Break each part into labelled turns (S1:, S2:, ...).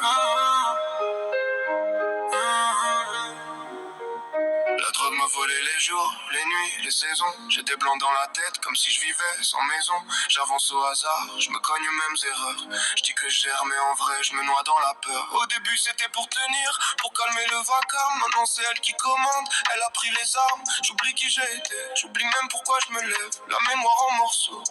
S1: La drogue m'a volé les jours, les nuits, les saisons. J'ai des blancs dans la tête comme si je vivais sans maison. J'avance au hasard, je me cogne aux mêmes erreurs. Je dis que j'erre mais en vrai je me noie dans la peur. Au début c'était pour tenir, pour calmer le vacarme. Maintenant c'est elle qui commande, elle a pris les armes. J'oublie qui j'ai été, j'oublie même pourquoi je me lève. La mémoire en morceaux,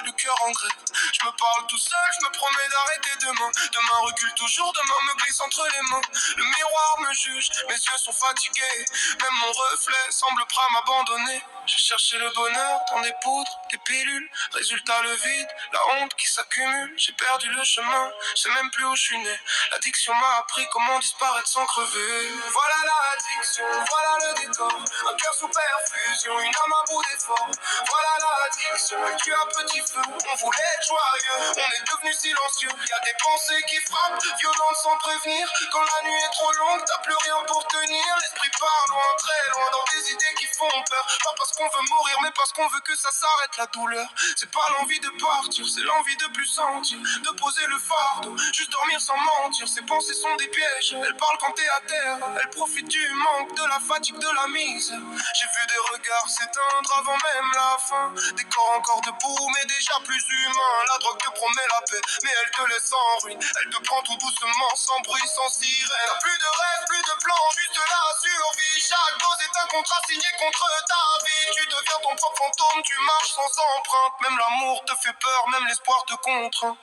S1: le cœur en grève. Je me parle tout seul, je me promets d'arrêter demain. Demain recule toujours, demain me glisse entre les mains. Le miroir me juge, mes yeux sont fatigués. Même mon reflet semble prêt à m'abandonner. J'ai cherché le bonheur dans des poudres, des pilules. Résultat le vide, la honte qui s'accumule. J'ai perdu le chemin, je sais même plus où je suis né. L'addiction m'a appris comment disparaître sans crever. Voilà l'addiction, voilà le décor. Un cœur sous perfusion, une âme à bout d'effort. Voilà l'addiction, elle tue à petit feu. On voulait être joyeux, on est devenu silencieux. Y a des pensées qui frappent, violentes sans prévenir. Quand la nuit est trop longue, t'as plus rien pour tenir. L'esprit part loin, très loin, dans des idées qui font peur. Pas parce qu'on veut mourir, mais parce qu'on veut que ça s'arrête la douleur. C'est pas l'envie de partir, c'est l'envie de plus sentir. De poser le fardeau, juste dormir sans mentir. Ces pensées sont des pièges, elles parlent quand t'es à terre. Elles profitent du manque, de la fatigue, de la mise. J'ai vu des regards s'éteindre avant même la fin. Des corps encore debout, mais déjà plus humains. La drogue te promet la paix, mais elle te laisse en ruine. Elle te prend tout doucement, sans bruit, sans sirène. T'as plus de rêve, plus de plan, juste la survie. Chaque dose est un contrat signé contre ta vie. Tu deviens ton propre fantôme, tu marches sans empreinte. Même l'amour te fait peur, même l'espoir te contraint.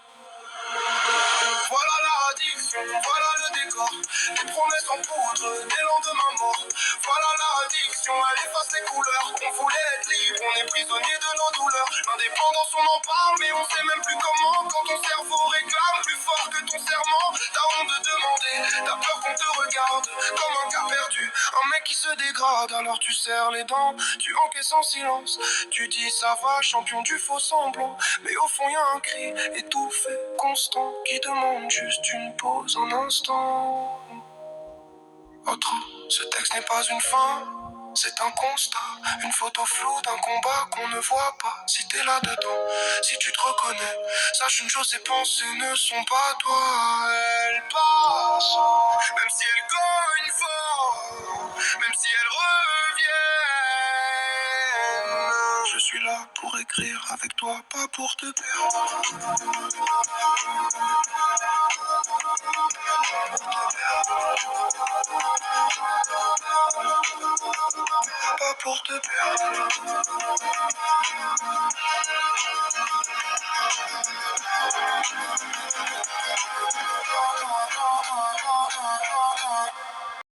S1: Voilà l'addiction, voilà le décor. Des promesses en poudre, des lendemains morts. Voilà l'addiction, elle efface les couleurs. On voulait être libre, on est prisonnier de nos douleurs. L'indépendance on en parle, mais on sait même plus comment. Quand ton cerveau réclame plus fort que ton serment. T'as honte de demander, t'as peur qu'on te regarde comme un cas perdu. Un mec qui se dégrade, alors tu serres les dents. Tu encaisses en silence, tu dis ça va, champion du faux semblant. Mais au fond y'a un cri étouffé, constant, qui demande juste une pause, un instant. Autre, ce texte n'est pas une fin, c'est un constat. Une photo floue d'un combat qu'on ne voit pas. Si t'es là-dedans, si tu te reconnais, sache une chose, ces pensées ne sont pas toi. Elles passent, même si elles cognent fort, même si elles reviennent. Je suis là pour écrire avec toi, pas pour te perdre. Pas pour te perdre.